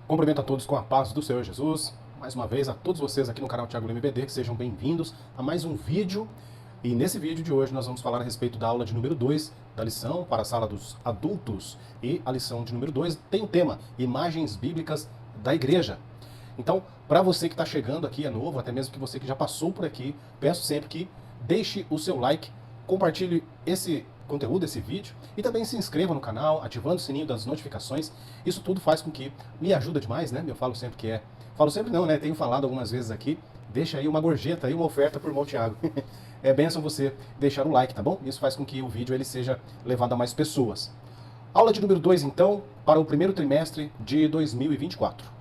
Cumprimento a todos com a paz do Senhor Jesus. Mais uma vez, a todos vocês aqui no canal Thiago Lima EBD, que sejam bem-vindos a mais um vídeo. E nesse vídeo de hoje nós vamos falar a respeito da aula de número 2 da lição para a sala dos adultos. E a lição de número 2 tem o tema Imagens Bíblicas da Igreja. Então, para você que está chegando aqui, é novo, até mesmo que você que já passou por aqui, peço sempre que deixe o seu like, compartilhe esse conteúdo, esse vídeo, e também se inscreva no canal, ativando o sininho das notificações. Isso tudo faz com que me ajuda demais, né? Eu falo sempre que é... Falo sempre não, né? Tenho falado algumas vezes aqui. Deixa aí uma gorjeta, aí uma oferta por irmão Thiago. É bênção você deixar o like, tá bom? Isso faz com que o vídeo ele seja levado a mais pessoas. Aula de número 2, então, para o primeiro trimestre de 2024.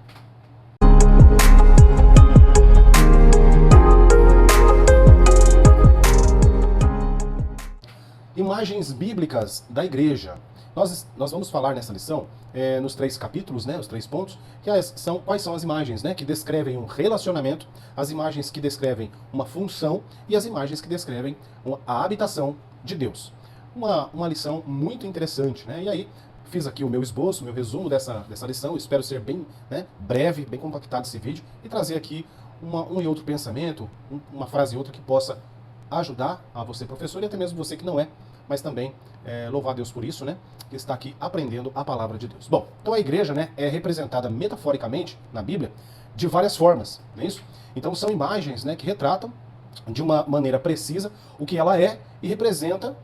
Imagens bíblicas da igreja. Nós vamos falar nessa lição, nos 3 capítulos, né, os 3 pontos, quais são as imagens, né, que descrevem um relacionamento, as imagens que descrevem uma função e as imagens que descrevem a habitação de Deus. Uma lição muito interessante, né? E aí fiz aqui o meu esboço, o meu resumo dessa lição. Espero ser bem, né, breve, bem compactado esse vídeo e trazer aqui um e outro pensamento, uma frase e outra que possa ajudar a você, professor, e até mesmo você que não é, mas também louvar a Deus por isso, né? Que está aqui aprendendo a palavra de Deus. Bom, então a igreja, né, é representada metaforicamente na Bíblia de várias formas, não é isso? Então são imagens, né, que retratam de uma maneira precisa o que ela é e representa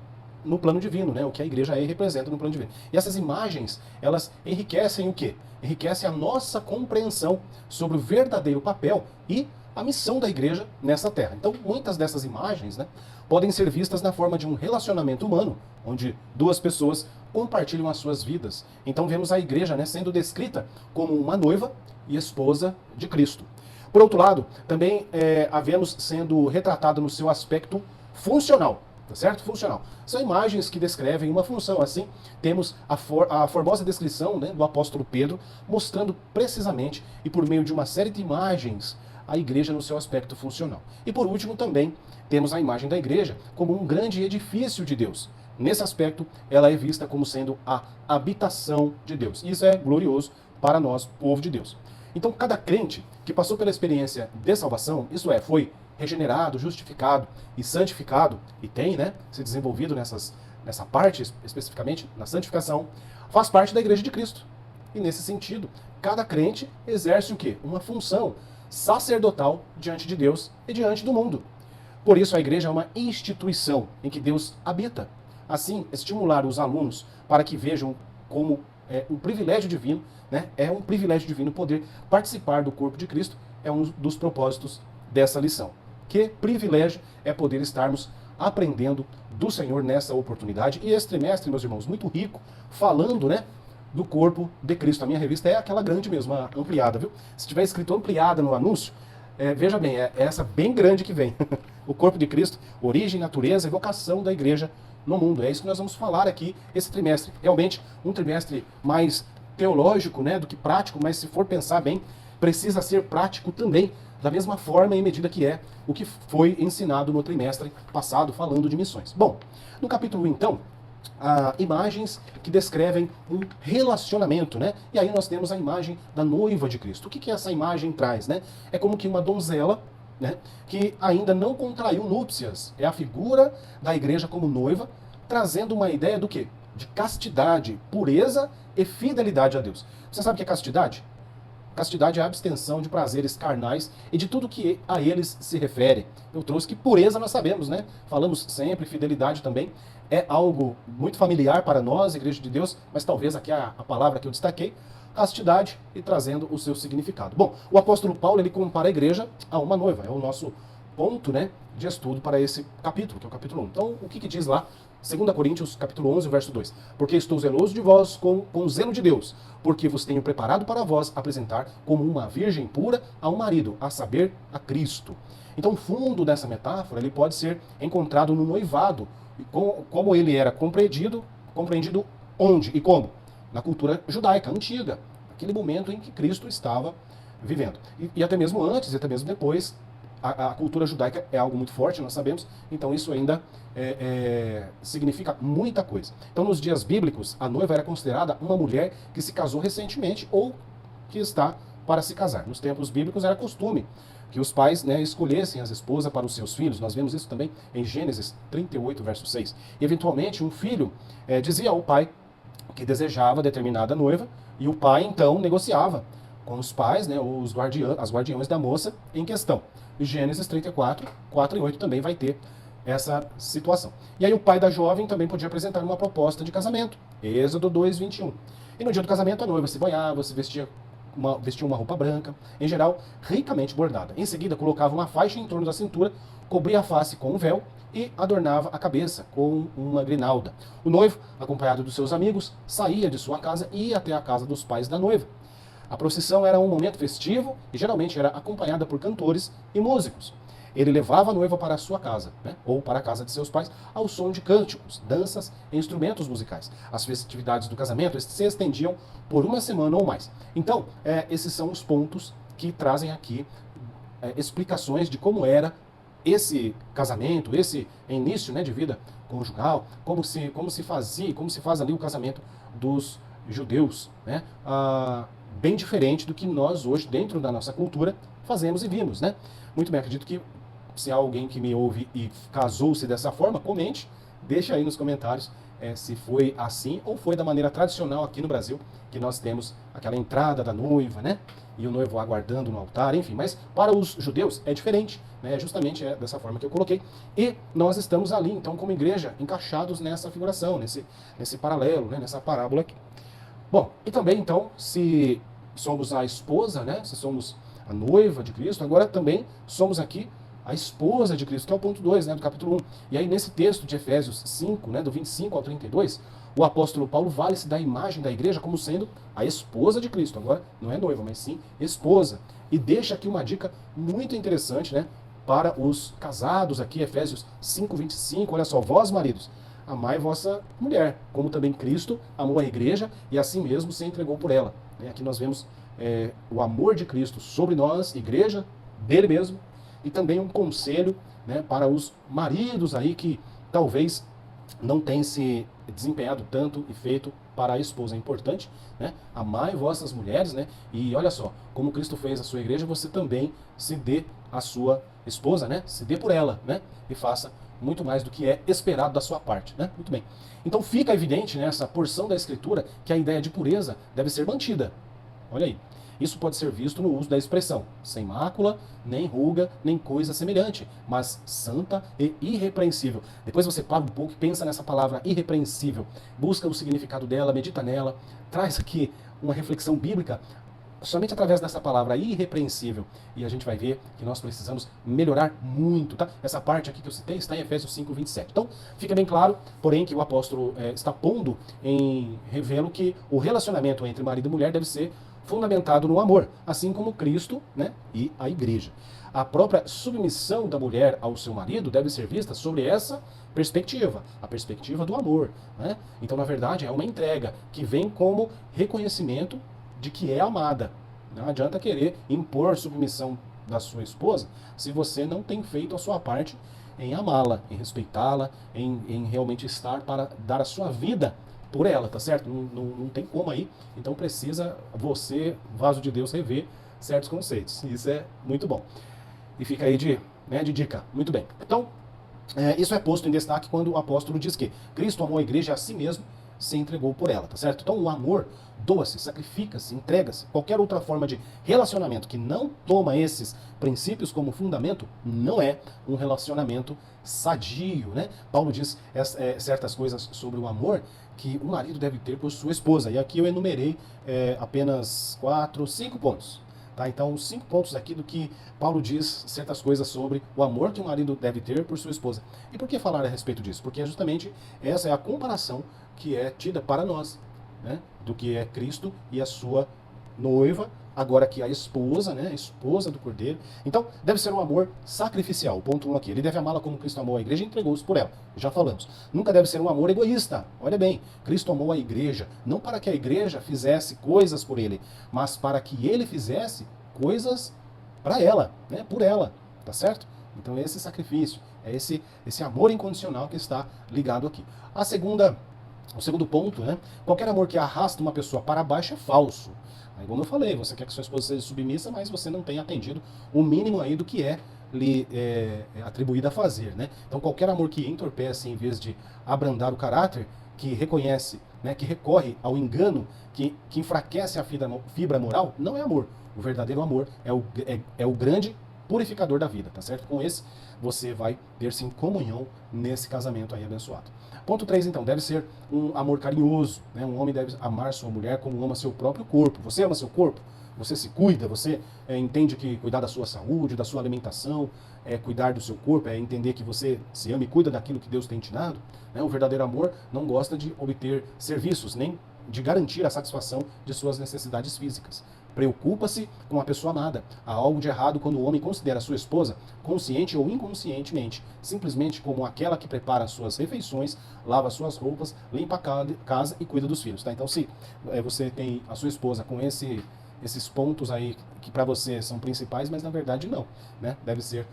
no plano divino, né? O que a igreja é e representa no plano divino. E essas imagens, elas enriquecem o quê? Enriquecem a nossa compreensão sobre o verdadeiro papel e a missão da igreja nessa terra. Então, muitas dessas imagens, né, podem ser vistas na forma de um relacionamento humano, onde duas pessoas compartilham as suas vidas. Então, vemos a igreja, né, sendo descrita como uma noiva e esposa de Cristo. Por outro lado, também a vemos sendo retratada no seu aspecto funcional. Tá certo? Funcional. São imagens que descrevem uma função. Assim, temos a formosa descrição, né, do apóstolo Pedro, mostrando precisamente e por meio de uma série de imagens a igreja no seu aspecto funcional. E por último também temos a imagem da igreja como um grande edifício de Deus. Nesse aspecto, ela é vista como sendo a habitação de Deus. Isso é glorioso para nós, povo de Deus. Então, cada crente que passou pela experiência de salvação, isso é, foi regenerado, justificado e santificado, e tem, né, se desenvolvido nessa parte, especificamente na santificação, faz parte da igreja de Cristo. E nesse sentido, cada crente exerce o quê? Uma função sacerdotal diante de Deus e diante do mundo. Por isso, a igreja é uma instituição em que Deus habita. Assim, estimular os alunos para que vejam como um privilégio divino, né? É um privilégio divino poder participar do corpo de Cristo, é um dos propósitos dessa lição. Que privilégio é poder estarmos aprendendo do Senhor nessa oportunidade. E esse trimestre, meus irmãos, muito rico, falando, né, do corpo de Cristo. A minha revista é aquela grande mesmo, a ampliada, viu? Se tiver escrito ampliada no anúncio, veja bem, é essa bem grande que vem. O corpo de Cristo, origem, natureza e vocação da igreja no mundo. É isso que nós vamos falar aqui esse trimestre. Realmente um trimestre mais teológico, né, do que prático, mas se for pensar bem, precisa ser prático também, da mesma forma e medida que é o que foi ensinado no trimestre passado, falando de missões. Bom, no capítulo 1, então, imagens que descrevem um relacionamento, né? E aí nós temos a imagem da noiva de Cristo. O que essa imagem traz, né? É como que uma donzela, né, que ainda não contraiu núpcias. É a figura da igreja como noiva, trazendo uma ideia do quê? De castidade, pureza e fidelidade a Deus. Você sabe o que é castidade? Castidade é a abstenção de prazeres carnais e de tudo que a eles se refere. Eu trouxe que pureza nós sabemos, né? Falamos sempre, fidelidade também é algo muito familiar para nós, Igreja de Deus, mas talvez aqui a palavra que eu destaquei, castidade, e trazendo o seu significado. Bom, o apóstolo Paulo, ele compara a igreja a uma noiva, é o nosso ponto, né, de estudo para esse capítulo, que é o capítulo 1. Então, o que diz lá? 2 Coríntios, capítulo 11, verso 2. Porque estou zeloso de vós com o zelo de Deus, porque vos tenho preparado para vós apresentar como uma virgem pura a um marido, a saber, a Cristo. Então, o fundo dessa metáfora, ele pode ser encontrado no noivado, como ele era compreendido onde e como? Na cultura judaica, antiga, naquele momento em que Cristo estava vivendo. E até mesmo antes, e até mesmo depois, a cultura judaica é algo muito forte, nós sabemos, então isso ainda significa muita coisa. Então, nos dias bíblicos, a noiva era considerada uma mulher que se casou recentemente ou que está para se casar. Nos tempos bíblicos era costume que os pais, né, escolhessem as esposas para os seus filhos. Nós vemos isso também em Gênesis 38, verso 6. E, eventualmente, um filho dizia ao pai que desejava determinada noiva, e o pai, então, negociava com os pais, né, as guardiões da moça em questão. E Gênesis 34, 4 e 8 também vai ter essa situação. E aí o pai da jovem também podia apresentar uma proposta de casamento. Êxodo 2, 21. E no dia do casamento a noiva se banhava, se vestia uma roupa branca, em geral ricamente bordada. Em seguida colocava uma faixa em torno da cintura, cobria a face com um véu e adornava a cabeça com uma grinalda. O noivo, acompanhado dos seus amigos, saía de sua casa e ia até a casa dos pais da noiva. A procissão era um momento festivo e geralmente era acompanhada por cantores e músicos. Ele levava a noiva para a sua casa, né, ou para a casa de seus pais, ao som de cânticos, danças e instrumentos musicais. As festividades do casamento se estendiam por uma semana ou mais. Então, esses são os pontos que trazem aqui explicações de como era esse casamento, esse início, né, de vida conjugal, como se faz ali o casamento dos judeus, né, bem diferente do que nós hoje, dentro da nossa cultura, fazemos e vimos, né? Muito bem, acredito que se há alguém que me ouve e casou-se dessa forma, comente, deixa aí nos comentários se foi assim ou foi da maneira tradicional aqui no Brasil, que nós temos aquela entrada da noiva, né? E o noivo aguardando no altar, enfim. Mas para os judeus é diferente, né? Justamente dessa forma que eu coloquei. E nós estamos ali, então, como igreja, encaixados nessa figuração, nesse paralelo, né? Nessa parábola aqui. Bom, e também, então, se somos a esposa, né? Se somos a noiva de Cristo, agora também somos aqui a esposa de Cristo, que é o ponto 2, né, do capítulo 1. E aí, nesse texto de Efésios 5, né, do 25 ao 32, o apóstolo Paulo vale-se da imagem da igreja como sendo a esposa de Cristo. Agora, não é noiva, mas sim esposa. E deixa aqui uma dica muito interessante, né, para os casados aqui, Efésios 5, 25. Olha só, vós, maridos, amai vossa mulher, como também Cristo amou a igreja e assim mesmo se entregou por ela. Aqui nós vemos o amor de Cristo sobre nós, igreja, dele mesmo, e também um conselho, né, para os maridos aí que talvez não tenham se desempenhado tanto e feito para a esposa. É importante, né? Amai vossas mulheres, né? E olha só, como Cristo fez a sua igreja, você também se dê à sua esposa, né? Se dê por ela, né? E faça muito mais do que é esperado da sua parte, né? Muito bem. Então fica evidente nessa porção da Escritura que a ideia de pureza deve ser mantida. Olha aí. Isso pode ser visto no uso da expressão sem mácula, nem ruga, nem coisa semelhante, mas santa e irrepreensível. Depois você para um pouco e pensa nessa palavra irrepreensível, busca o significado dela, medita nela, traz aqui uma reflexão bíblica somente através dessa palavra irrepreensível. E a gente vai ver que nós precisamos melhorar muito, tá? Essa parte aqui que eu citei está em Efésios 5, 27. Então, fica bem claro, porém, que o apóstolo está pondo em revelo que o relacionamento entre marido e mulher deve ser fundamentado no amor, assim como Cristo, né, e a igreja. A própria submissão da mulher ao seu marido deve ser vista sobre essa perspectiva, a perspectiva do amor, né? Então, na verdade, é uma entrega que vem como reconhecimento de que é amada. Não adianta querer impor submissão da sua esposa se você não tem feito a sua parte em amá-la, em respeitá-la, em realmente estar para dar a sua vida por ela, tá certo? Não tem como aí. Então precisa você, vaso de Deus, rever certos conceitos. Isso é muito bom. E fica aí de dica. Muito bem. Então, isso é posto em destaque quando o apóstolo diz que Cristo amou a igreja a si mesmo, se entregou por ela, tá certo? Então o amor doa-se, sacrifica-se, entrega-se. Qualquer outra forma de relacionamento que não toma esses princípios como fundamento não é um relacionamento sadio, né? Paulo diz certas coisas sobre o amor que o marido deve ter por sua esposa. E aqui eu enumerei apenas 5 pontos. Tá? Então, 5 pontos aqui do que Paulo diz certas coisas sobre o amor que o marido deve ter por sua esposa. E por que falar a respeito disso? Porque justamente essa é a comparação que é tida para nós, né? Do que é Cristo e a sua noiva, agora que a esposa, né? A esposa do Cordeiro. Então, deve ser um amor sacrificial. Ponto 1 aqui. Ele deve amá-la como Cristo amou a igreja e entregou-se por ela. Já falamos. Nunca deve ser um amor egoísta. Olha bem, Cristo amou a igreja, não para que a igreja fizesse coisas por ele, mas para que ele fizesse coisas para ela, né? Por ela, tá certo? Então, esse sacrifício, é esse amor incondicional que está ligado aqui. A segunda O segundo ponto, né? Qualquer amor que arrasta uma pessoa para baixo é falso. Aí, como eu falei, você quer que sua esposa seja submissa, mas você não tem atendido o mínimo aí do que lhe atribuído a fazer, né? Então, qualquer amor que entorpece em vez de abrandar o caráter, que reconhece, né, que recorre ao engano, que enfraquece a fibra moral, não é amor. O verdadeiro amor é o grande purificador da vida, tá certo? Com esse, você vai ter sim comunhão nesse casamento aí abençoado. Ponto 3, então, deve ser um amor carinhoso, né? Um homem deve amar sua mulher como ama seu próprio corpo. Você ama seu corpo? Você se cuida? Você entende que cuidar da sua saúde, da sua alimentação, cuidar do seu corpo, é entender que você se ama e cuida daquilo que Deus tem te dado? Né? O verdadeiro amor não gosta de obter serviços, nem de garantir a satisfação de suas necessidades físicas. Preocupa-se com a pessoa amada. Há algo de errado quando o homem considera sua esposa, consciente ou inconscientemente, simplesmente como aquela que prepara as suas refeições, lava suas roupas, limpa a casa e cuida dos filhos. Tá? Então, se você tem a sua esposa com esses pontos aí que para você são principais, mas na verdade não. Né? Deve ser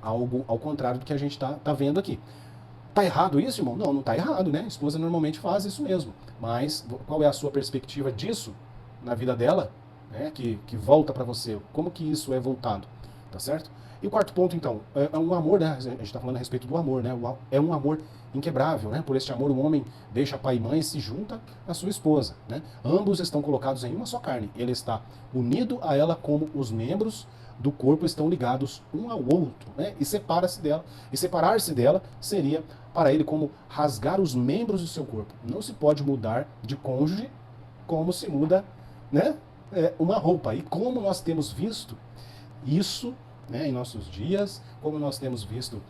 algo ao contrário do que a gente tá vendo aqui. Tá errado isso, irmão? Não, não tá errado, né? A esposa normalmente faz isso mesmo. Mas qual é a sua perspectiva disso na vida dela? Que volta para você, como que isso é voltado, tá certo? E o quarto ponto, então, é um amor, né? A gente está falando a respeito do amor, né? É um amor inquebrável, né? Por este amor, o homem deixa pai e mãe e se junta à sua esposa, né? Ambos estão colocados em uma só carne. Ele está unido a ela como os membros do corpo estão ligados um ao outro, né? E separa-se dela. E separar-se dela seria para ele como rasgar os membros do seu corpo. Não se pode mudar de cônjuge como se muda, né? Uma roupa. E como nós temos visto isso, né, em nossos dias, como nós temos visto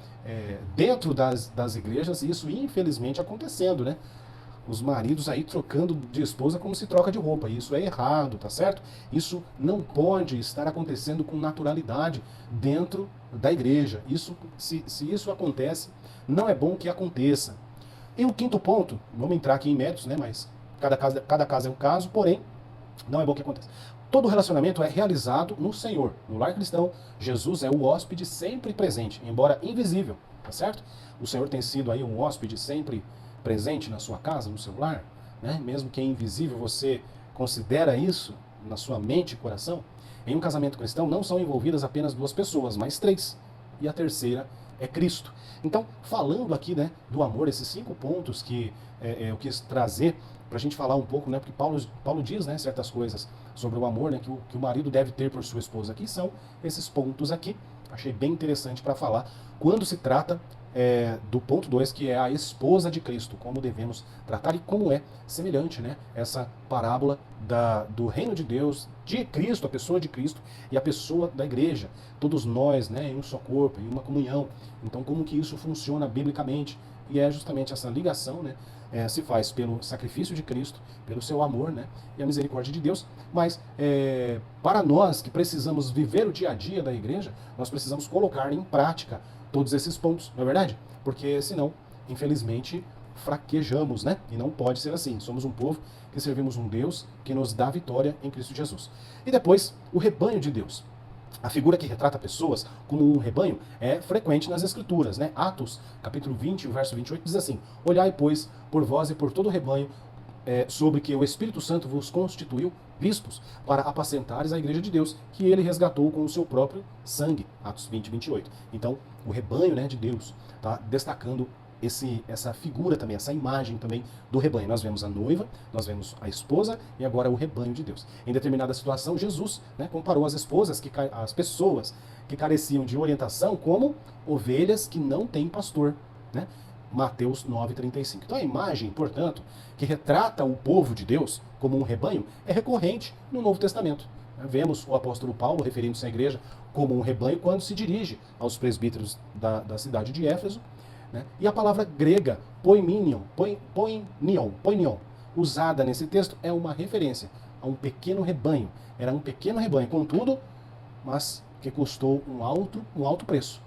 dentro das igrejas, isso infelizmente acontecendo, né? Os maridos aí trocando de esposa como se troca de roupa. Isso é errado, tá certo? Isso não pode estar acontecendo com naturalidade dentro da igreja. Se isso acontece, não é bom que aconteça. E o quinto ponto, vamos entrar aqui em méritos, né? Mas cada caso é um caso, porém, não é bom que aconteça. Todo relacionamento é realizado no Senhor. No lar cristão, Jesus é o hóspede sempre presente, embora invisível, tá certo? O Senhor tem sido aí um hóspede sempre presente na sua casa, no seu lar, né? Mesmo que é invisível, você considera isso na sua mente e coração? Em um casamento cristão não são envolvidas apenas duas pessoas, mas três. E a terceira é Cristo. Então, falando aqui, né, do amor, esses 5 pontos que eu quis trazer para a gente falar um pouco, né, porque Paulo diz, né, certas coisas sobre o amor, né, que o marido deve ter por sua esposa, que são esses pontos aqui. Achei bem interessante para falar quando se trata do ponto 2, que é a esposa de Cristo, como devemos tratar e como é semelhante, né, essa parábola do reino de Deus, de Cristo, a pessoa de Cristo e a pessoa da igreja, todos nós, né, em um só corpo, em uma comunhão. Então, como que isso funciona biblicamente? E é justamente essa ligação, né, se faz pelo sacrifício de Cristo, pelo seu amor, né, e a misericórdia de Deus. Mas para nós que precisamos viver o dia a dia da igreja, nós precisamos colocar em prática todos esses pontos, não é verdade? Porque senão, infelizmente, fraquejamos, né? E não pode ser assim. Somos um povo que servimos um Deus que nos dá vitória em Cristo Jesus. E depois, o rebanho de Deus. A figura que retrata pessoas como um rebanho é frequente nas Escrituras, né? Atos, capítulo 20, o verso 28, diz assim: Olhai, pois, por vós e por todo o rebanho, sobre que o Espírito Santo vos constituiu bispos, para apacentares a igreja de Deus, que ele resgatou com o seu próprio sangue. Atos 20, 28. Então, o rebanho, né, de Deus, tá destacando essa figura também, essa imagem também do rebanho. Nós vemos a noiva, nós vemos a esposa e agora o rebanho de Deus. Em determinada situação, Jesus, né, comparou as pessoas que careciam de orientação como ovelhas que não têm pastor, né? Mateus 9,35. Então a imagem, portanto, que retrata o povo de Deus como um rebanho é recorrente no Novo Testamento. Vemos o apóstolo Paulo referindo-se à igreja como um rebanho quando se dirige aos presbíteros da cidade de Éfeso. Né? E a palavra grega poimenion, usada nesse texto, é uma referência a um pequeno rebanho. Era um pequeno rebanho, contudo, mas que custou um alto preço,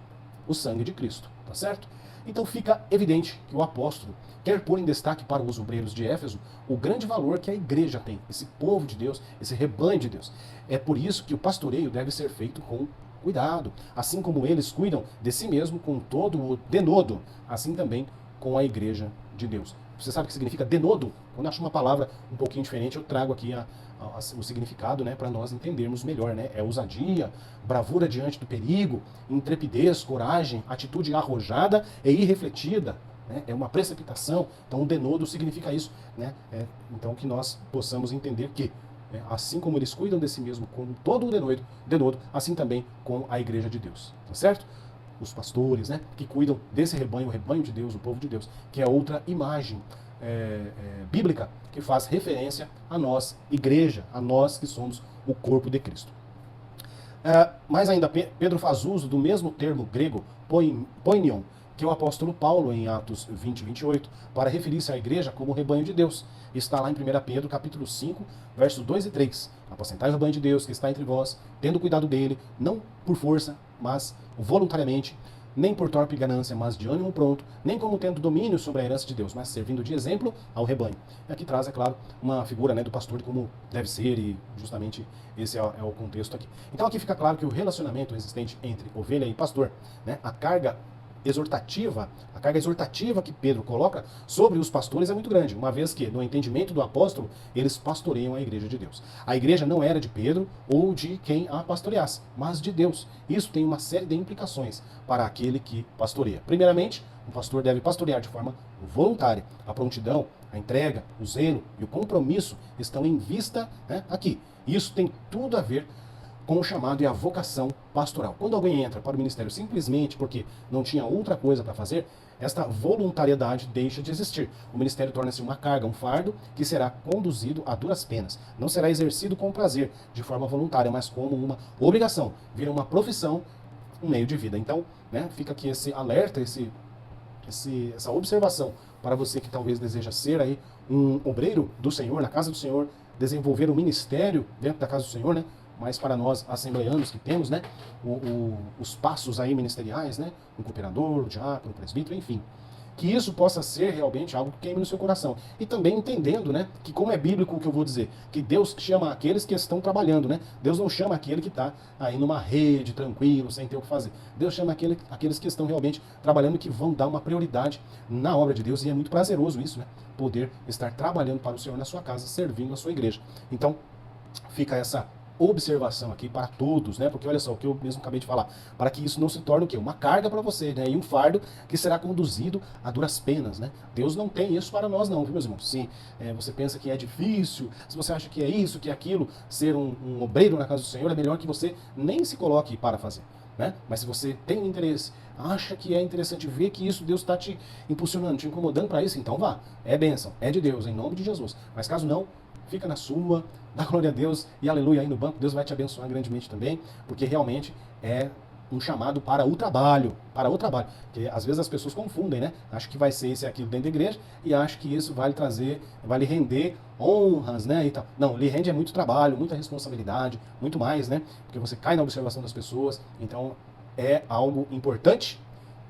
o sangue de Cristo, tá certo? Então fica evidente que o apóstolo quer pôr em destaque para os obreiros de Éfeso o grande valor que a igreja tem, esse povo de Deus, esse rebanho de Deus. É por isso que o pastoreio deve ser feito com cuidado. Assim como eles cuidam de si mesmo com todo o denodo, assim também com a igreja de Deus. Você sabe o que significa denodo? Quando eu acho uma palavra um pouquinho diferente, eu trago aqui o significado, né, para nós entendermos melhor, né? É ousadia, bravura diante do perigo, intrepidez, coragem, atitude arrojada e irrefletida, né? É uma precipitação. Então, o denodo significa isso, né? Então, que nós possamos entender que, né, assim como eles cuidam de si mesmo como todo o denodo, assim também com a igreja de Deus, tá certo? Os pastores, né, que cuidam desse rebanho, o rebanho de Deus, o povo de Deus, que é outra imagem bíblica que faz referência a nós, igreja, a nós que somos o corpo de Cristo. Mas ainda Pedro faz uso do mesmo termo grego, poinion, que o apóstolo Paulo, em Atos 20, 28, para referir-se à igreja como o rebanho de Deus. Está lá em 1 Pedro, capítulo 5, versos 2 e 3. Aposentai o rebanho de Deus que está entre vós, tendo cuidado dele, não por força, mas voluntariamente, nem por torpe ganância, mas de ânimo pronto, nem como tendo domínio sobre a herança de Deus, mas servindo de exemplo ao rebanho. E aqui traz, é claro, uma figura, né, do pastor de como deve ser, e justamente esse é o contexto aqui. Então aqui fica claro que o relacionamento existente entre ovelha e pastor, né, a carga exortativa que Pedro coloca sobre os pastores é muito grande, uma vez que, no entendimento do apóstolo, eles pastoreiam a igreja de Deus. A igreja não era de Pedro ou de quem a pastoreasse, mas de Deus. Isso tem uma série de implicações para aquele que pastoreia. Primeiramente, o pastor deve pastorear de forma voluntária. A prontidão, a entrega, o zelo e o compromisso estão em vista, né, aqui. Isso tem tudo a ver com o chamado e a vocação pastoral. Quando alguém entra para o ministério simplesmente porque não tinha outra coisa para fazer, esta voluntariedade deixa de existir. O ministério torna-se uma carga, um fardo, que será conduzido a duras penas. Não será exercido com prazer, de forma voluntária, mas como uma obrigação. Vira uma profissão, um meio de vida. Então, né, fica aqui esse alerta, essa observação para você que talvez deseja ser aí um obreiro do Senhor, na casa do Senhor, desenvolver um ministério dentro da casa do Senhor, né? Mas para nós, assembleanos que temos, né, os passos aí ministeriais, né, um cooperador, um diácono, um presbítero, enfim, que isso possa ser realmente algo que queime no seu coração. E também entendendo, né, que como é bíblico o que eu vou dizer, que Deus chama aqueles que estão trabalhando, né, Deus não chama aquele que está aí numa rede, tranquilo, sem ter o que fazer. Deus chama aqueles que estão realmente trabalhando e que vão dar uma prioridade na obra de Deus, e é muito prazeroso isso, né, poder estar trabalhando para o Senhor na sua casa, servindo a sua igreja. Então, fica essa observação aqui para todos, né? Porque olha só, o que eu mesmo acabei de falar, para que isso não se torne o quê? Uma carga para você, né? E um fardo que será conduzido a duras penas, né? Deus não tem isso para nós não, viu, meus irmãos? Se você pensa que é difícil, se você acha que é isso, que é aquilo, ser um obreiro na casa do Senhor, é melhor que você nem se coloque para fazer, né? Mas se você tem interesse, acha que é interessante ver que isso Deus está te impulsionando, te incomodando para isso, então vá. É bênção, é de Deus, em nome de Jesus. Mas caso não, fica na sua, dá glória a Deus e aleluia aí no banco, Deus vai te abençoar grandemente também, porque realmente é um chamado para o trabalho, porque às vezes as pessoas confundem, né? Acho que vai ser esse e aquilo dentro da igreja e acho que isso vai lhe render honras, né? E tal. Não, lhe rende muito trabalho, muita responsabilidade, muito mais, né? Porque você cai na observação das pessoas, então é algo importante,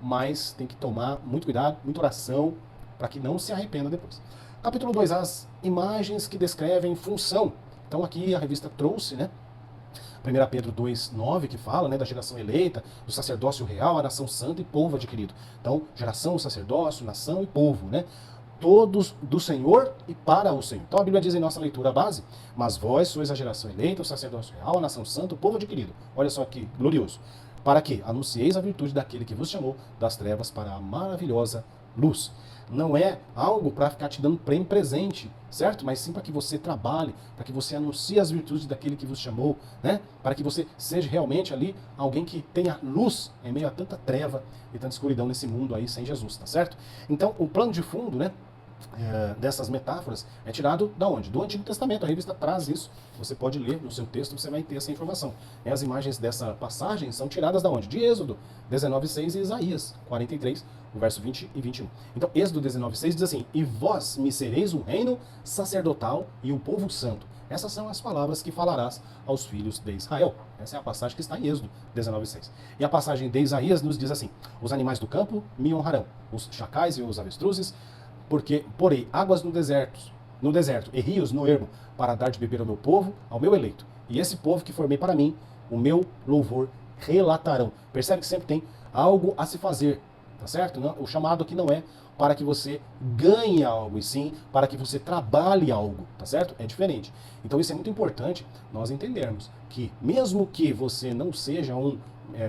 mas tem que tomar muito cuidado, muita oração, para que não se arrependa depois. Capítulo 2, as imagens que descrevem função. Então aqui a revista trouxe, né, 1 Pedro 2,9, que fala, né, da geração eleita, do sacerdócio real, a nação santa e povo adquirido. Então, geração, sacerdócio, nação e povo, né? Todos do Senhor e para o Senhor. Então a Bíblia diz em nossa leitura base, mas vós sois a geração eleita, o sacerdócio real, a nação santa, o povo adquirido. Olha só que glorioso. Para que anuncieis a virtude daquele que vos chamou das trevas para a maravilhosa luz. Não é algo para ficar te dando prêmio presente, certo? Mas sim para que você trabalhe, para que você anuncie as virtudes daquele que vos chamou, né? Para que você seja realmente ali alguém que tenha luz em meio a tanta treva e tanta escuridão nesse mundo aí sem Jesus, tá certo? Então, o plano de fundo, né, dessas metáforas é tirado da onde? Do Antigo Testamento. A revista traz isso. Você pode ler no seu texto, você vai ter essa informação. E as imagens dessa passagem são tiradas da onde? De Êxodo 19:6 e Isaías 43, o verso 20 e 21. Então, Êxodo 19:6 diz assim: e vós me sereis um reino sacerdotal e um povo santo. Essas são as palavras que falarás aos filhos de Israel. Essa é a passagem que está em Êxodo 19:6. E a passagem de Isaías nos diz assim: os animais do campo me honrarão, os chacais e os avestruzes, porque porei águas no deserto e rios no ermo, para dar de beber ao meu povo, ao meu eleito. E esse povo que formei para mim, o meu louvor relatarão. Percebe que sempre tem algo a se fazer, tá certo? O chamado aqui não é para que você ganhe algo, e sim para que você trabalhe algo, tá certo? É diferente. Então isso é muito importante nós entendermos que mesmo que você não seja um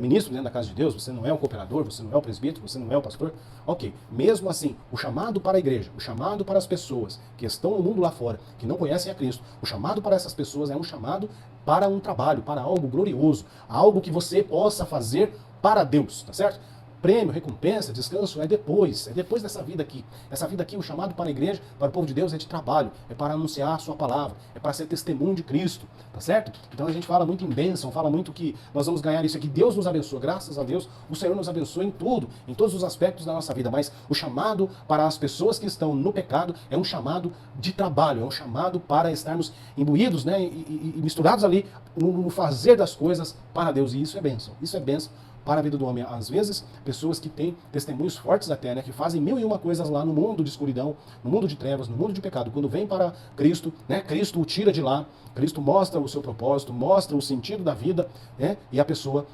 ministro dentro da casa de Deus, você não é um cooperador, você não é o presbítero, você não é o pastor, ok. Mesmo assim, o chamado para a igreja, o chamado para as pessoas que estão no mundo lá fora, que não conhecem a Cristo, o chamado para essas pessoas é um chamado para um trabalho, para algo glorioso, algo que você possa fazer para Deus, tá certo? Prêmio, recompensa, descanso é depois dessa vida aqui. Essa vida aqui, o chamado para a igreja, para o povo de Deus é de trabalho, é para anunciar a sua palavra, é para ser testemunho de Cristo, tá certo? Então a gente fala muito em bênção, fala muito que nós vamos ganhar isso aqui. Deus nos abençoa, graças a Deus, o Senhor nos abençoa em tudo, em todos os aspectos da nossa vida, mas o chamado para as pessoas que estão no pecado é um chamado de trabalho, é um chamado para estarmos imbuídos, né, e misturados ali no fazer das coisas para Deus, e isso é bênção para a vida do homem. Às vezes, pessoas que têm testemunhos fortes até, né, que fazem mil e uma coisas lá no mundo de escuridão, no mundo de trevas, no mundo de pecado, quando vem para Cristo, né, Cristo o tira de lá, Cristo mostra o seu propósito, mostra o sentido da vida, né, e a pessoa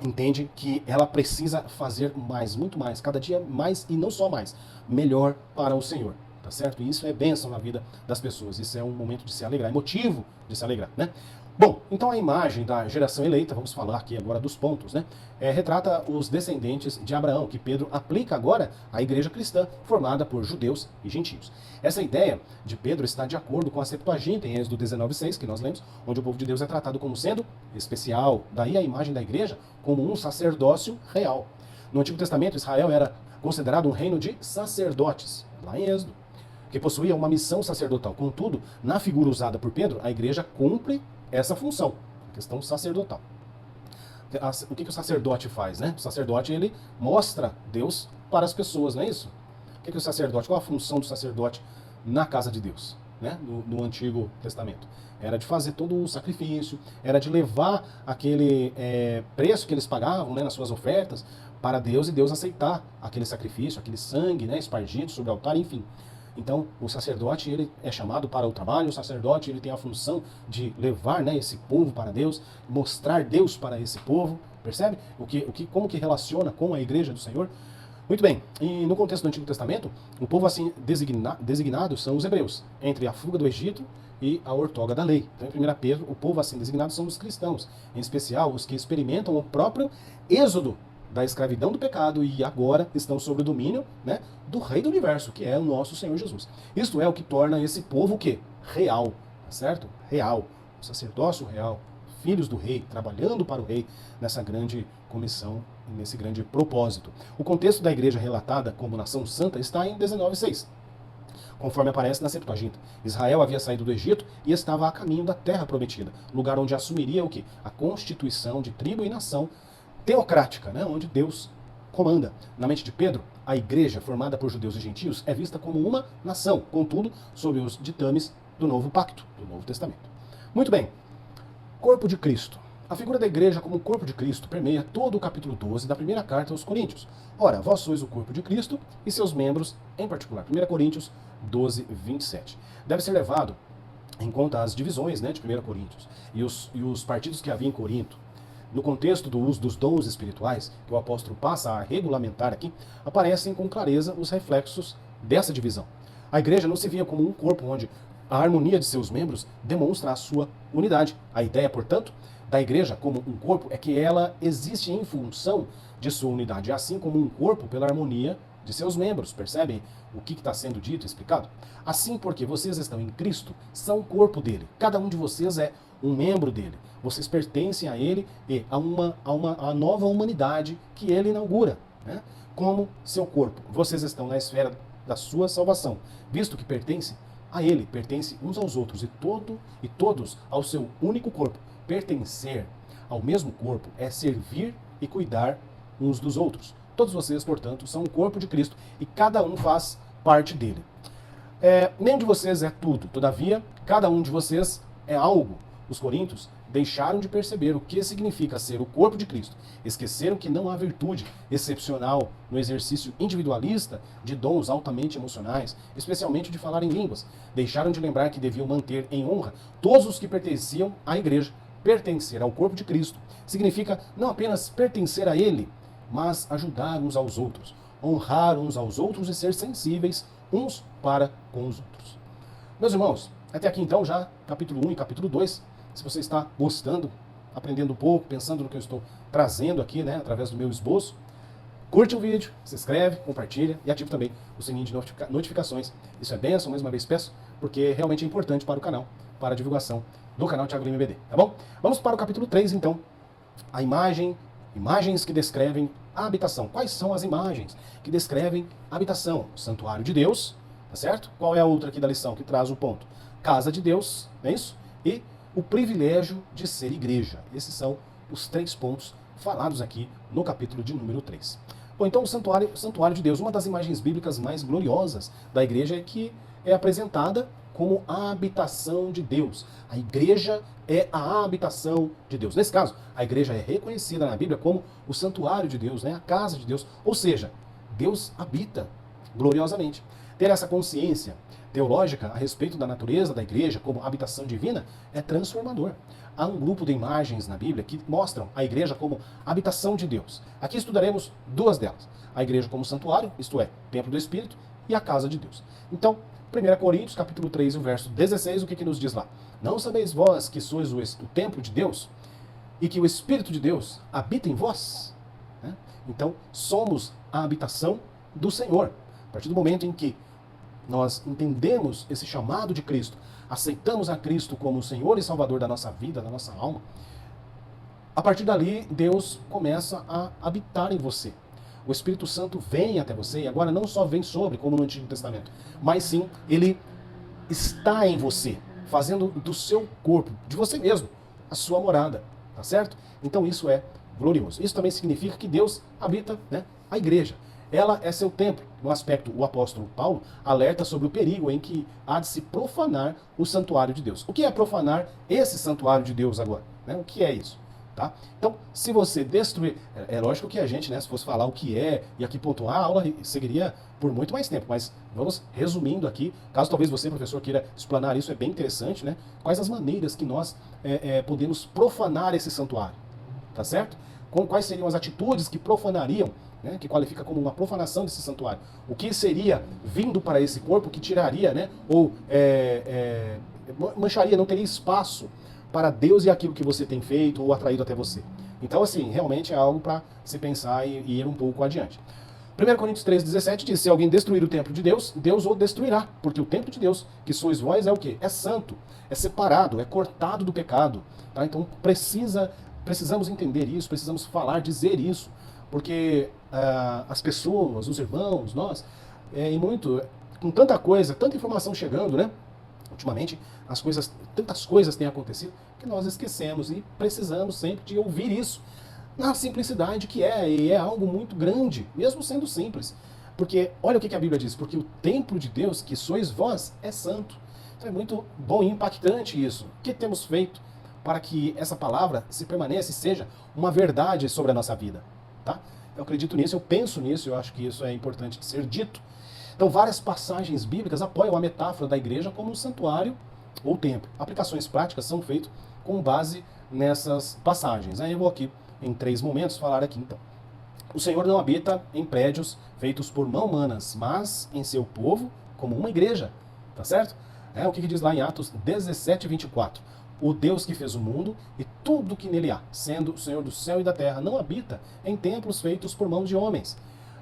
entende que ela precisa fazer mais, muito mais, cada dia mais, e não só mais, melhor para o Senhor. Tá certo? E isso é bênção na vida das pessoas. Isso é um momento de se alegrar, é motivo de se alegrar, né? Bom, então a imagem da geração eleita, vamos falar aqui agora dos pontos, né? Retrata os descendentes de Abraão, que Pedro aplica agora à igreja cristã, formada por judeus e gentios. Essa ideia de Pedro está de acordo com a Septuaginta, em Êxodo 19:6, que nós lemos, onde o povo de Deus é tratado como sendo especial. Daí a imagem da igreja como um sacerdócio real. No Antigo Testamento, Israel era considerado um reino de sacerdotes, lá em Êxodo, que possuía uma missão sacerdotal. Contudo, na figura usada por Pedro, a igreja cumpre essa função, a questão sacerdotal. O que o sacerdote faz, né? O sacerdote, ele mostra Deus para as pessoas, não é isso? O que o sacerdote, qual a função do sacerdote na casa de Deus, né? No Antigo Testamento? Era de fazer todo o sacrifício, era de levar aquele preço que eles pagavam, né, nas suas ofertas para Deus, e Deus aceitar aquele sacrifício, aquele sangue, né, espargido sobre o altar, enfim. Então, o sacerdote, ele é chamado para o trabalho, o sacerdote, ele tem a função de levar, né, esse povo para Deus, mostrar Deus para esse povo, percebe? Como que relaciona com a igreja do Senhor? Muito bem, e no contexto do Antigo Testamento, o povo assim designado são os hebreus, entre a fuga do Egito e a outorga da lei. Então, em 1 Pedro, o povo assim designado são os cristãos, em especial os que experimentam o próprio êxodo da escravidão do pecado e agora estão sob o domínio, né, do Rei do Universo, que é o nosso Senhor Jesus. Isto é o que torna esse povo o quê? Real, tá certo? Real, o sacerdócio real, filhos do rei, trabalhando para o rei nessa grande comissão, nesse grande propósito. O contexto da igreja relatada como nação santa está em 19:6. Conforme aparece na Septuaginta, Israel havia saído do Egito e estava a caminho da terra prometida, lugar onde assumiria o quê? A constituição de tribo e nação teocrática, né, onde Deus comanda. Na mente de Pedro, a igreja, formada por judeus e gentios, é vista como uma nação, contudo, sob os ditames do Novo Pacto, do Novo Testamento. Muito bem, corpo de Cristo. A figura da igreja como corpo de Cristo permeia todo o capítulo 12 da primeira carta aos Coríntios. Ora, vós sois o corpo de Cristo e seus membros em particular. 1 Coríntios 12:27. Deve ser levado em conta as divisões, né, de 1 Coríntios e os partidos que havia em Corinto. No contexto do uso dos dons espirituais, que o apóstolo passa a regulamentar aqui, aparecem com clareza os reflexos dessa divisão. A igreja não se via como um corpo onde a harmonia de seus membros demonstra a sua unidade. A ideia, portanto, da igreja como um corpo é que ela existe em função de sua unidade, assim como um corpo pela harmonia de seus membros. Percebem o que está sendo dito e explicado? Assim, porque vocês estão em Cristo, são o corpo dele. Cada um de vocês é um membro dele. Vocês pertencem a ele e a nova humanidade que ele inaugura, né, como seu corpo. Vocês estão na esfera da sua salvação, visto que pertencem a ele, pertencem uns aos outros e todos ao seu único corpo. Pertencer ao mesmo corpo é servir e cuidar uns dos outros. Todos vocês, portanto, são o corpo de Cristo e cada um faz parte dele. Nenhum de vocês é tudo, todavia, cada um de vocês é algo. Os coríntios deixaram de perceber o que significa ser o corpo de Cristo. Esqueceram que não há virtude excepcional no exercício individualista de dons altamente emocionais, especialmente de falar em línguas. Deixaram de lembrar que deviam manter em honra todos os que pertenciam à igreja. Pertencer ao corpo de Cristo significa não apenas pertencer a ele, mas ajudar uns aos outros. honrar uns aos outros e ser sensíveis uns para com os outros. Meus irmãos, até aqui então já capítulo 1 e capítulo 2. Se você está gostando, aprendendo um pouco, pensando no que eu estou trazendo aqui, né, através do meu esboço, curte o vídeo, se inscreve, compartilha e ativa também o sininho de notificações. Isso é bênção, mais uma vez peço, porque realmente é importante para o canal, para a divulgação do canal Thiago Lima EBD, tá bom? Vamos para o capítulo 3 então. A imagens que descrevem a habitação. Quais são as imagens que descrevem a habitação? O santuário de Deus, tá certo? Qual é a outra aqui da lição que traz o ponto? Casa de Deus, não é isso? E o privilégio de ser igreja. Esses são os 3 pontos falados aqui no capítulo de número 3. Bom, então o santuário de Deus, uma das imagens bíblicas mais gloriosas da igreja é que é apresentada como a habitação de Deus. A igreja é a habitação de Deus. Nesse caso, a igreja é reconhecida na Bíblia como o santuário de Deus, né? A casa de Deus. Ou seja, Deus habita gloriosamente. Ter essa consciência teológica a respeito da natureza da igreja como habitação divina é transformador. Há um grupo de imagens na Bíblia que mostram a igreja como habitação de Deus. Aqui estudaremos 2 delas. A igreja como santuário, isto é, templo do Espírito, e a casa de Deus. Então, 1 Coríntios, capítulo 3, o verso 16, o que nos diz lá? Não sabeis vós que sois o templo de Deus e que o Espírito de Deus habita em vós? Né? Então, somos a habitação do Senhor. A partir do momento em que nós entendemos esse chamado de Cristo, aceitamos a Cristo como o Senhor e Salvador da nossa vida, da nossa alma, a partir dali Deus começa a habitar em você. O Espírito Santo vem até você e agora não só vem sobre, como no Antigo Testamento, mas sim, ele está em você, fazendo do seu corpo, de você mesmo, a sua morada, tá certo? Então isso é glorioso. Isso também significa que Deus habita, né, a igreja. Ela é seu templo. No aspecto, o apóstolo Paulo alerta sobre o perigo em que há de se profanar o santuário de Deus. O que é profanar esse santuário de Deus agora? Né? O que é isso? Tá? Então, se você destruir... É lógico que a gente, né, se fosse falar o que é e aqui pontuar, a aula seguiria por muito mais tempo, mas vamos resumindo aqui, caso talvez você, professor, queira explanar isso, é bem interessante, né? Quais as maneiras que nós podemos profanar esse santuário, tá certo? Quais seriam as atitudes que profanariam, né, que qualifica como uma profanação desse santuário? O que seria vindo para esse corpo que tiraria, né, ou mancharia, não teria espaço para Deus e aquilo que você tem feito ou atraído até você. Então, assim, realmente é algo para se pensar e ir um pouco adiante. 1 Coríntios 3,17 diz, se alguém destruir o templo de Deus, Deus o destruirá, porque o templo de Deus, que sois vós, é o quê? É santo, é separado, é cortado do pecado. Tá? Então, precisamos entender isso, precisamos falar, dizer isso, porque as pessoas, os irmãos, nós, com tanta coisa, tanta informação chegando, né? Ultimamente, tantas coisas têm acontecido que nós esquecemos e precisamos sempre de ouvir isso na simplicidade que é, e é algo muito grande, mesmo sendo simples. Porque, olha o que a Bíblia diz, porque o templo de Deus, que sois vós, é santo. Então é muito bom e impactante isso. O que temos feito para que essa palavra se permaneça e seja uma verdade sobre a nossa vida? Tá? Eu acredito nisso, eu penso nisso, eu acho que isso é importante de ser dito. Então, várias passagens bíblicas apoiam a metáfora da igreja como um santuário ou templo. Aplicações práticas são feitas com base nessas passagens. Aí eu vou aqui, em 3 momentos, falar aqui então. O Senhor não habita em prédios feitos por mãos humanas, mas em seu povo como uma igreja. Tá certo? O que diz lá em Atos 17, 24? O Deus que fez o mundo e tudo que nele há, sendo o Senhor do céu e da terra, não habita em templos feitos por mãos de homens.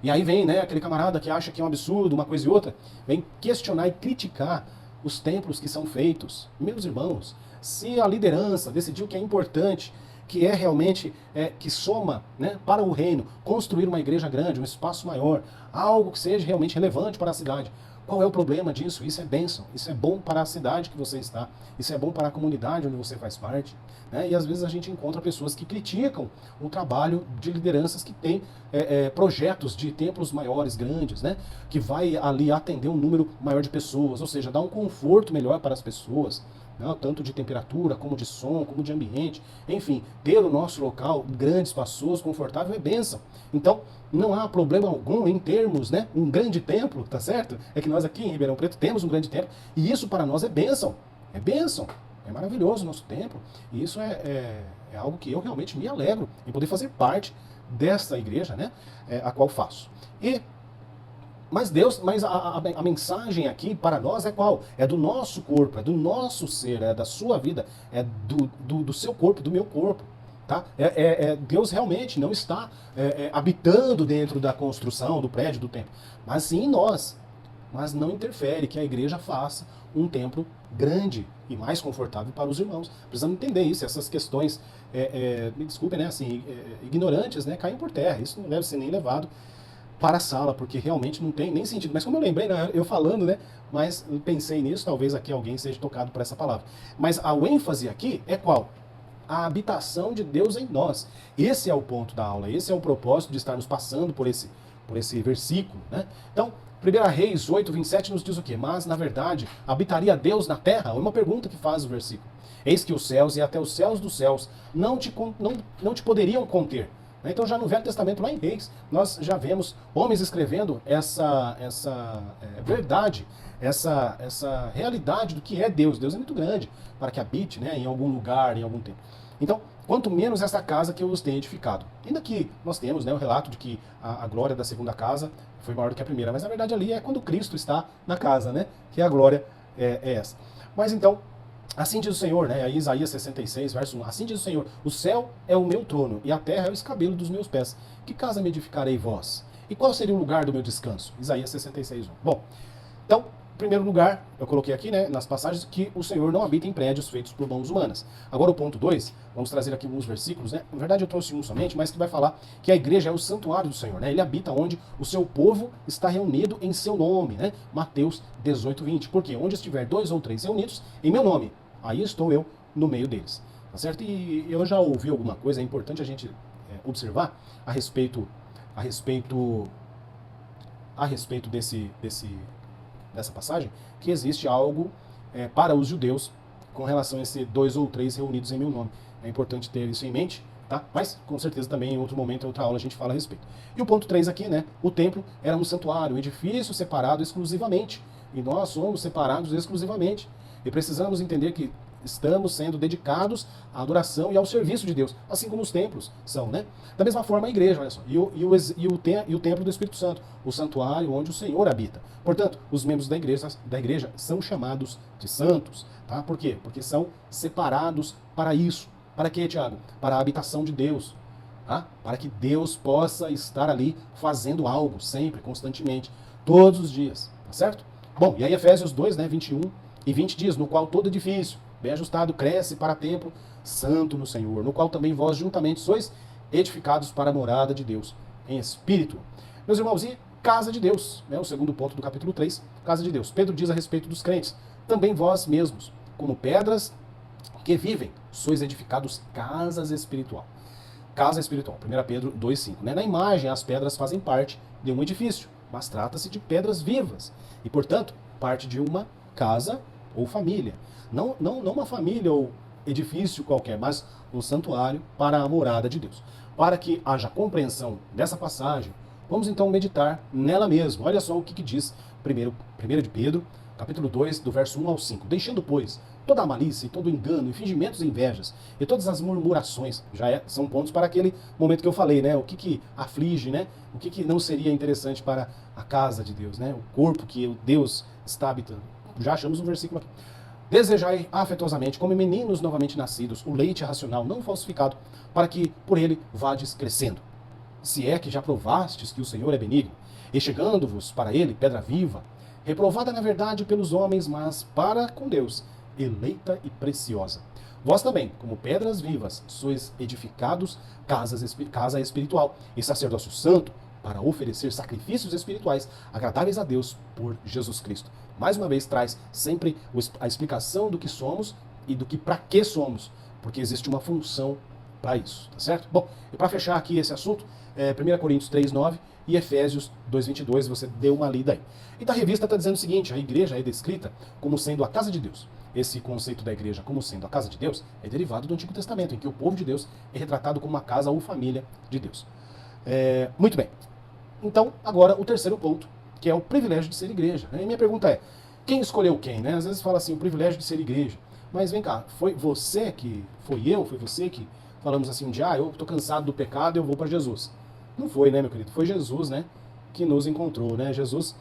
E aí vem, né, aquele camarada que acha que é um absurdo, uma coisa e outra, vem questionar e criticar os templos que são feitos. Meus irmãos, se a liderança decidiu que é importante, que é realmente, que soma, né, para o reino, construir uma igreja grande, um espaço maior, algo que seja realmente relevante para a cidade, qual é o problema disso? Isso é bênção, isso é bom para a cidade que você está, isso é bom para a comunidade onde você faz parte. Né? E às vezes a gente encontra pessoas que criticam o trabalho de lideranças que têm projetos de templos maiores, grandes, né? Que vai ali atender um número maior de pessoas, ou seja, dar um conforto melhor para as pessoas, né? Tanto de temperatura, como de som, como de ambiente. Enfim, ter o nosso local grande, espaçoso, confortável é bênção. Então, não há problema algum em termos, né, um grande templo, tá certo? É que nós aqui em Ribeirão Preto temos um grande templo, e isso para nós é bênção. É bênção. É maravilhoso o nosso templo. E isso é algo que eu realmente me alegro em poder fazer parte desta igreja, né, a qual faço. E mas a mensagem aqui para nós é qual? É do nosso corpo, é do nosso ser, é da sua vida, é do seu corpo, do meu corpo. Tá? Deus realmente não está habitando dentro da construção, do prédio, do templo, mas sim em nós. Mas não interfere que a igreja faça um templo grande e mais confortável para os irmãos. Precisamos entender isso, essas questões, me desculpem, né, assim, ignorantes, né, caem por terra. Isso não deve ser nem levado para a sala, porque realmente não tem nem sentido. Mas como eu lembrei, né, eu falando, né, mas eu pensei nisso, talvez aqui alguém seja tocado por essa palavra. Mas a ênfase aqui é qual? A habitação de Deus em nós. Esse é o ponto da aula, esse é o propósito de estarmos passando por esse versículo, né? Então, 1 Reis 8, 27 nos diz o quê? Mas, na verdade, habitaria Deus na terra? É uma pergunta que faz o versículo. Eis que os céus e até os céus dos céus não te poderiam conter. Então, já no Velho Testamento, lá em Reis, nós já vemos homens escrevendo essa verdade, essa realidade do que é Deus. Deus é muito grande para que habite, né, em algum lugar, em algum tempo. Então, quanto menos esta casa que eu os tenho edificado. Ainda que nós temos, né, o relato de que a glória da segunda casa foi maior do que a primeira, mas na verdade ali é quando Cristo está na casa, né, que a glória é essa. Mas então, assim diz o Senhor, né, aí Isaías 66, verso 1, assim diz o Senhor, o céu é o meu trono e a terra é o escabelo dos meus pés. Que casa me edificarei vós? E qual seria o lugar do meu descanso? Isaías 66, 1. Bom, então, em primeiro lugar, eu coloquei aqui, né, nas passagens, que o Senhor não habita em prédios feitos por mãos humanas. Agora o ponto 2, vamos trazer aqui alguns versículos, né? Na verdade eu trouxe um somente, mas que vai falar que a igreja é o santuário do Senhor, né? Ele habita onde o seu povo está reunido em seu nome, né? Mateus 18, 20. Porque onde estiver 2 ou 3 reunidos em meu nome, aí estou eu no meio deles. Tá certo? E eu já ouvi alguma coisa, é importante a gente observar a respeito dessa passagem, que existe algo para os judeus com relação a esse 2 ou 3 reunidos em meu nome. É importante ter isso em mente, tá? Mas com certeza também em outro momento, em outra aula, a gente fala a respeito. E o ponto 3 aqui, né? O templo era um santuário, um edifício separado exclusivamente. E nós somos separados exclusivamente. E precisamos entender que estamos sendo dedicados à adoração e ao serviço de Deus, assim como os templos são, né? Da mesma forma a igreja, olha só, e o templo do Espírito Santo, o santuário onde o Senhor habita. Portanto, os membros da igreja são chamados de santos, tá? Por quê? Porque são separados para isso. Para quê, Tiago? Para a habitação de Deus, tá? Para que Deus possa estar ali fazendo algo, sempre, constantemente, todos os dias, tá certo? Bom, e aí Efésios 2, né, 21 e 20 diz, no qual todo edifício, bem ajustado, cresce para templo santo no Senhor, no qual também vós juntamente sois edificados para a morada de Deus, em espírito. Meus irmãos, e casa de Deus, né, o segundo ponto do capítulo 3, casa de Deus. Pedro diz a respeito dos crentes, também vós mesmos, como pedras que vivem, sois edificados casas espiritual. Casa espiritual, 1 Pedro 2,5. Né? Na imagem, as pedras fazem parte de um edifício, mas trata-se de pedras vivas, e, portanto, parte de uma casa ou família. Não uma família ou edifício qualquer, mas um santuário para a morada de Deus. Para que haja compreensão dessa passagem, vamos então meditar nela mesmo. Olha só o que diz 1 de Pedro, capítulo 2, do verso 1 ao 5. Deixando, pois, toda a malícia e todo o engano, e fingimentos e invejas, e todas as murmurações, são pontos para aquele momento que eu falei, né? O que aflige, né? O que não seria interessante para a casa de Deus, né? O corpo que Deus está habitando. Já achamos um versículo aqui. Desejai afetuosamente, como meninos novamente nascidos, o leite racional não falsificado, para que por ele vades crescendo. Se é que já provastes que o Senhor é benigno, e chegando-vos para ele, pedra viva, reprovada na verdade pelos homens, mas para com Deus, eleita e preciosa. Vós também, como pedras vivas, sois edificados casa espiritual e sacerdócio santo, para oferecer sacrifícios espirituais agradáveis a Deus por Jesus Cristo. Mais uma vez, traz sempre a explicação do que somos e do que para que somos, porque existe uma função para isso, tá certo? Bom, e para fechar aqui esse assunto, 1 Coríntios 3:9 e Efésios 2:22, você deu uma lida aí. E da revista está dizendo o seguinte, a igreja é descrita como sendo a casa de Deus. Esse conceito da igreja como sendo a casa de Deus é derivado do Antigo Testamento, em que o povo de Deus é retratado como uma casa ou família de Deus. Muito bem. Então, agora o terceiro ponto, que é o privilégio de ser igreja. E minha pergunta é, quem escolheu quem? Né? Às vezes fala assim, o privilégio de ser igreja. Mas vem cá, foi você que falamos assim um dia, eu estou cansado do pecado, eu vou para Jesus. Não foi, né, meu querido? Foi Jesus, né? que nos encontrou, né? Jesus,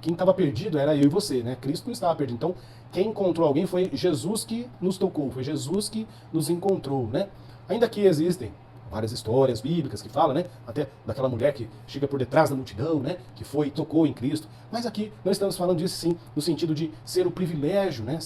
quem estava perdido era eu e você, né? Cristo não estava perdido. Então, quem encontrou alguém foi Jesus que nos tocou, foi Jesus que nos encontrou, né? Ainda que existem várias histórias bíblicas que falam, né? Até daquela mulher que chega por detrás da multidão, né? Que foi e tocou em Cristo. Mas aqui nós estamos falando disso sim, no sentido de ser o privilégio, né?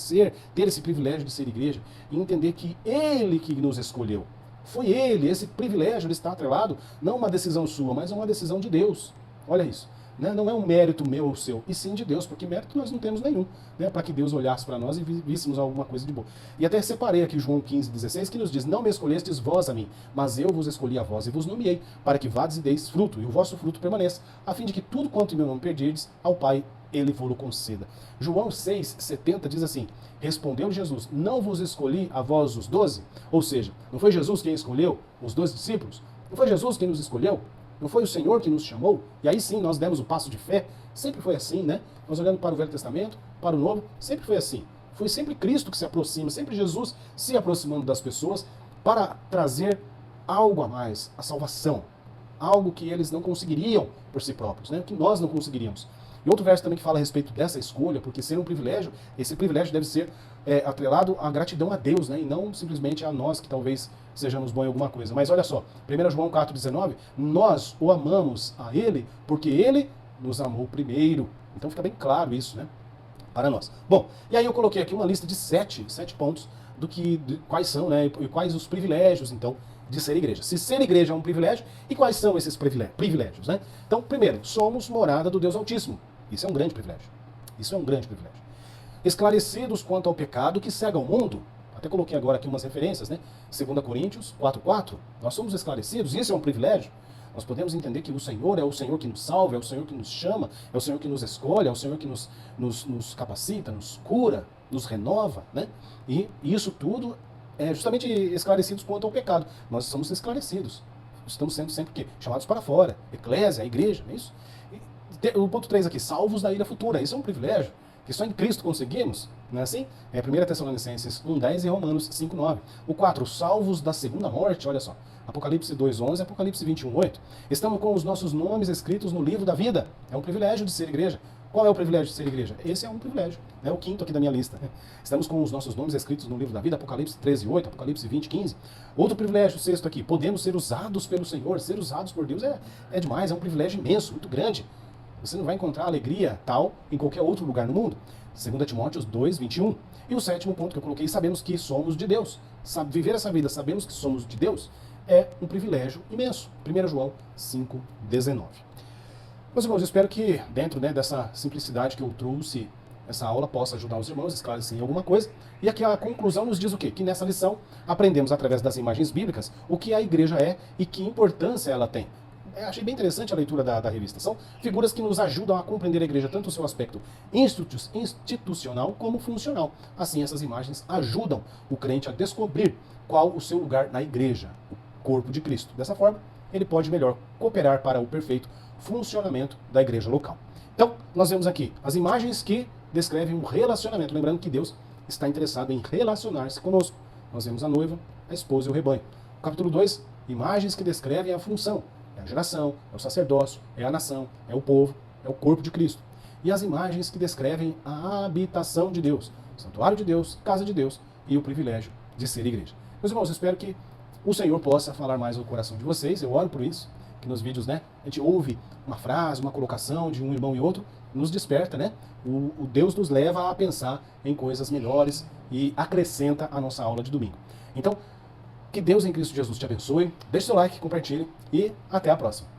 Ter esse privilégio de ser igreja e entender que Ele que nos escolheu. Foi Ele, esse privilégio, ele está atrelado, não uma decisão sua, mas uma decisão de Deus. Olha isso. Né? Não é um mérito meu ou seu, e sim de Deus, porque mérito nós não temos nenhum, né? Para que Deus olhasse para nós e víssemos alguma coisa de boa. E até separei aqui João 15,16, que nos diz: não me escolhestes vós a mim, mas eu vos escolhi a vós e vos nomeei, para que vades e deis fruto, e o vosso fruto permaneça, a fim de que tudo quanto em meu nome pedirdes, ao Pai ele vos conceda. João 6,70 diz assim: respondeu Jesus: não vos escolhi a vós os 12? Ou seja, não foi Jesus quem escolheu os 12 discípulos? Não foi Jesus quem nos escolheu? Não foi o Senhor que nos chamou? E aí sim nós demos o passo de fé. Sempre foi assim, né? Nós olhando para o Velho Testamento, para o Novo, sempre foi assim. Foi sempre Cristo que se aproxima, sempre Jesus se aproximando das pessoas para trazer algo a mais, a salvação. Algo que eles não conseguiriam por si próprios, né? Que nós não conseguiríamos. E outro verso também que fala a respeito dessa escolha, porque ser um privilégio, esse privilégio deve ser atrelado à gratidão a Deus, né? E não simplesmente a nós que talvez sejamos bons em alguma coisa. Mas olha só, 1 João 4,19, nós o amamos a Ele porque Ele nos amou primeiro. Então fica bem claro isso, né? Para nós. Bom, e aí eu coloquei aqui uma lista de sete pontos de quais são, né? E quais os privilégios, então, de ser igreja. Se ser igreja é um privilégio, e quais são esses privilégios, né? Então, primeiro, somos morada do Deus Altíssimo. Isso é um grande privilégio. Isso é um grande privilégio. Esclarecidos quanto ao pecado que cega o mundo. Até coloquei agora aqui umas referências, né? 2 Coríntios 4,4. Nós somos esclarecidos, isso é um privilégio. Nós podemos entender que o Senhor é o Senhor que nos salva, é o Senhor que nos chama, é o Senhor que nos escolhe, é o Senhor que nos capacita, nos cura, nos renova, né? E isso tudo é justamente esclarecidos quanto ao pecado. Nós somos esclarecidos. Estamos sendo sempre o quê? Chamados para fora. Eclésia, a igreja, não é isso? O ponto 3 aqui, salvos da ira futura. Isso é um privilégio que só em Cristo conseguimos, não é assim? 1 Tessalonicenses 1,10 e Romanos 5,9. O 4, salvos da segunda morte, olha só. Apocalipse 2,11 e Apocalipse 21,8. Estamos com os nossos nomes escritos no livro da vida. É um privilégio de ser igreja. Qual é o privilégio de ser igreja? Esse é um privilégio. É o quinto aqui da minha lista. Estamos com os nossos nomes escritos no livro da vida, Apocalipse 13,8, Apocalipse 20,15. Outro privilégio, sexto aqui, podemos ser usados pelo Senhor. Ser usados por Deus é demais, é um privilégio imenso, muito grande. Você não vai encontrar alegria tal em qualquer outro lugar no mundo. 2 Timóteo 2,21. E o sétimo ponto que eu coloquei, sabemos que somos de Deus. Viver essa vida, sabemos que somos de Deus, é um privilégio imenso. 1 João 5,19. Meus irmãos, eu espero que dentro, né, dessa simplicidade que eu trouxe, essa aula possa ajudar os irmãos a esclarecer alguma coisa. E aqui a conclusão nos diz o quê? Que nessa lição aprendemos através das imagens bíblicas o que a igreja é e que importância ela tem. Achei bem interessante a leitura da revista. São figuras que nos ajudam a compreender a igreja, tanto o seu aspecto institucional como funcional. Assim, essas imagens ajudam o crente a descobrir qual o seu lugar na igreja, o corpo de Cristo. Dessa forma, ele pode melhor cooperar para o perfeito funcionamento da igreja local. Então, nós vemos aqui as imagens que descrevem um relacionamento. Lembrando que Deus está interessado em relacionar-se conosco. Nós vemos a noiva, a esposa e o rebanho. Capítulo 2, imagens que descrevem a função. É a geração, é o sacerdócio, é a nação, é o povo, é o corpo de Cristo. E as imagens que descrevem a habitação de Deus, santuário de Deus, casa de Deus e o privilégio de ser igreja. Meus irmãos, eu espero que o Senhor possa falar mais ao coração de vocês. Eu oro por isso, que nos vídeos, né, a gente ouve uma frase, uma colocação de um irmão e outro, nos desperta, né? O Deus nos leva a pensar em coisas melhores e acrescenta a nossa aula de domingo. Então, que Deus em Cristo Jesus te abençoe, deixe seu like, compartilhe e até a próxima.